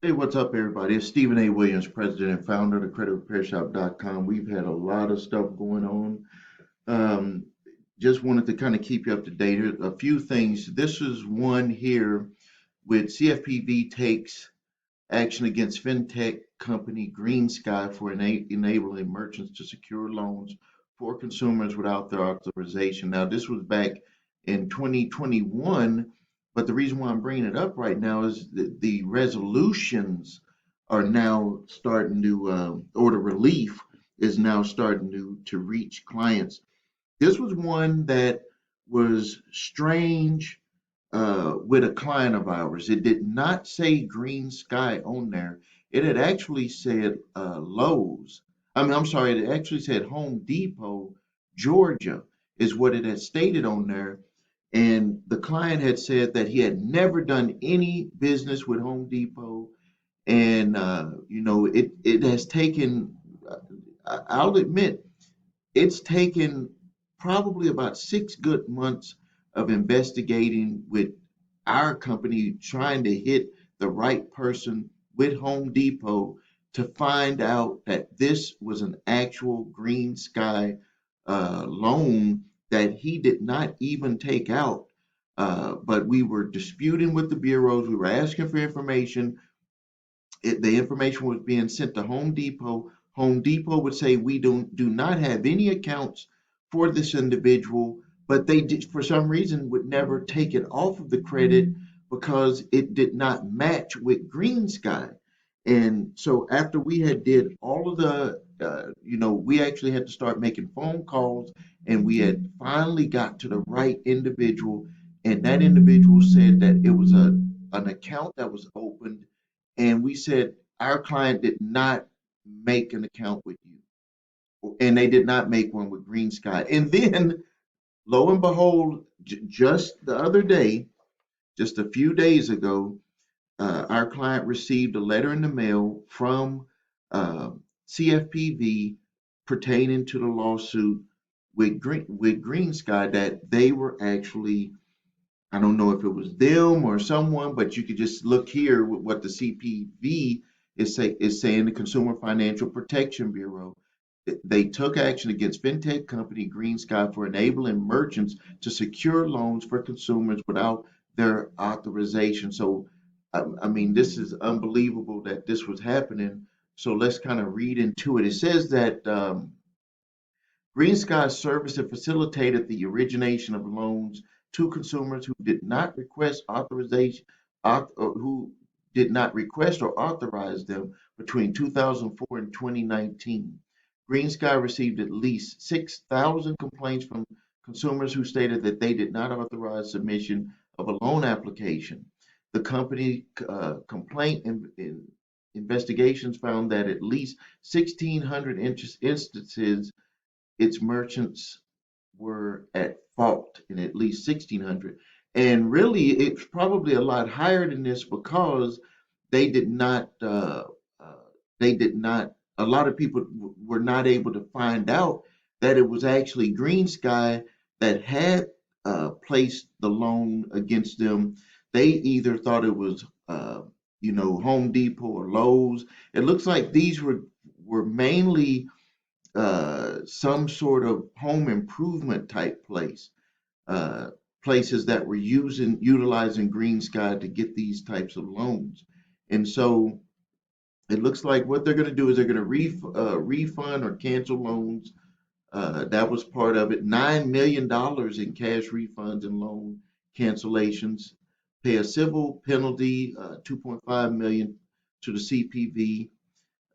Hey, what's up, everybody? It's Stephen A. Williams, president and founder of creditrepairshop.com. We've had a lot of stuff going on. Um, just wanted to kind of keep you up to date. A few things. This is one here with CFPB takes action against Fintech company Greensky for enabling merchants to secure loans for consumers without their authorization. Now, this was back in 2021, but the reason why I'm bringing it up right now is that the resolutions are now starting to, or the relief is now starting to reach clients. This was one that was strange with a client of ours. It did not say Green Sky on there. It had actually said Lowe's. I'm sorry, it actually said Home Depot, Georgia, is what it had stated on there. And the client had said that he had never done any business with Home Depot. And, it has taken, I'll admit, it's taken probably about 6 good months of investigating with our company trying to hit the right person with Home Depot to find out that this was an actual Green Sky loan that he did not even take out. But we were disputing with the bureaus. We were asking for information. The information was being sent to Home Depot. Home Depot would say we do not have any accounts for this individual, but they did, for some reason, would never take it off of the credit because it did not match with Green Sky. And so after we had did all of the, we actually had to start making phone calls, and we had finally got to the right individual, and that individual said that it was an account that was opened, and we said our client did not make an account with you, and they did not make one with Green Sky. And then, lo and behold, just the other day, just a few days ago, our client received a letter in the mail from uh, CFPB pertaining to the lawsuit with Green Sky that they were actually, I don't know if it was them or someone, but you could just look here with what the CPV is saying, the Consumer Financial Protection Bureau. They took action against fintech company Green Sky for enabling merchants to secure loans for consumers without their authorization. So, I mean, this is unbelievable that this was happening. So let's kind of read into it. It says that Green Sky's service had facilitated the origination of loans to consumers who did not request authorization, or who did not request or authorize them between 2004 and 2019. Green Sky received at least 6,000 complaints from consumers who stated that they did not authorize submission of a loan application. The company complaint investigations found that at least 1,600 instances its merchants were at fault in at least 1,600. And really, it's probably a lot higher than this because they did not, uh, a lot of people were not able to find out that it was actually Green Sky that had placed the loan against them. They either thought it was, Home Depot or Lowe's. It looks like these were mainly some sort of home improvement type uh, places that were utilizing Green Sky to get these types of loans. And so it looks like what they're going to do is they're going to refund or cancel loans. That was part of it. $9 million in cash refunds and loan cancellations. Pay a civil penalty, 2.5 million to the CPV,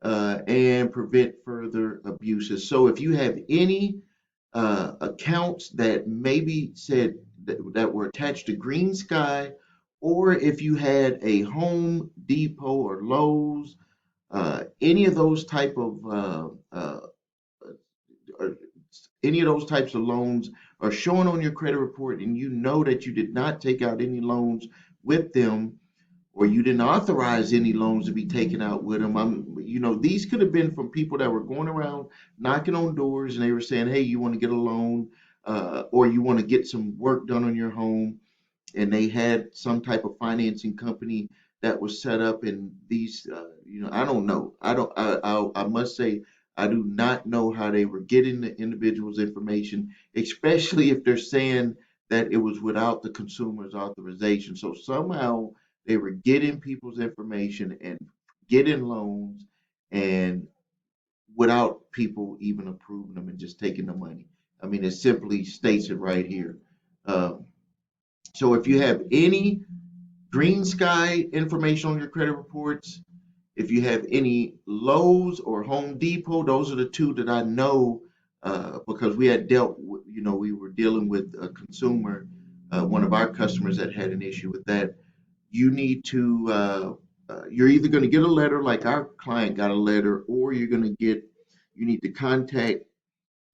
and prevent further abuses. So if you have any accounts that maybe said that were attached to Green Sky, or if you had a Home Depot or Lowe's, any of those type of or any of those types of loans are shown on your credit report, and you know that you did not take out any loans with them, or you didn't authorize any loans to be taken out with them. These could have been from people that were going around knocking on doors, and they were saying, "Hey, you want to get a loan, or you want to get some work done on your home," and they had some type of financing company that was set up in these, I don't know. I must say, I do not know how they were getting the individual's information, especially if they're saying that it was without the consumer's authorization. So somehow they were getting people's information and getting loans and without people even approving them and just taking the money. I mean, it simply states it right here. Um, so if you have any Greensky information on your credit reports, if you have any Lowe's or Home Depot, those are the two that I know because we had dealt with, we were dealing with a consumer, one of our customers that had an issue with that. You need to, you're either going to get a letter like our client got a letter, or you need to contact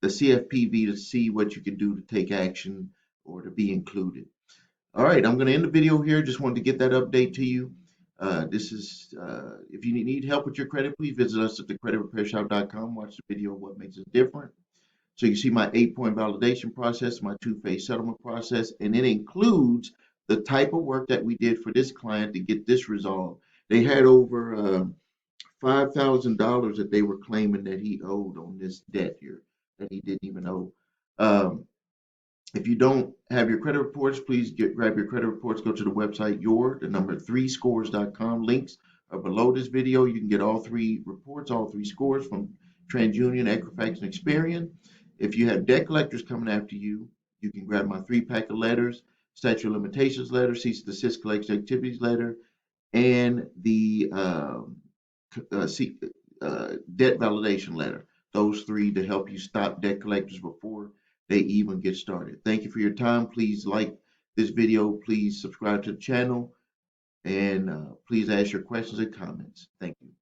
the CFPB to see what you can do to take action or to be included. All right, I'm going to end the video here. Just wanted to get that update to you. If you need help with your credit, please visit us at thecreditrepairshop.com. Watch the video of what makes us different. So you see my 8-point validation process, my two-phase settlement process, and it includes the type of work that we did for this client to get this resolved. They had over $5,000 that they were claiming that he owed on this debt here that he didn't even owe. Um, if you don't have your credit reports, please grab your credit reports. Go to the website the number 3scores.com. Links are below this video. You can get all three reports, all three scores from TransUnion, Equifax, and Experian. If you have debt collectors coming after you, you can grab my 3-pack of letters, statute of limitations letter, cease and desist collection activities letter, and the debt validation letter. Those three to help you stop debt collectors before they even get started. Thank you for your time. Please like this video. Please subscribe to the channel. And please ask your questions and comments. Thank you.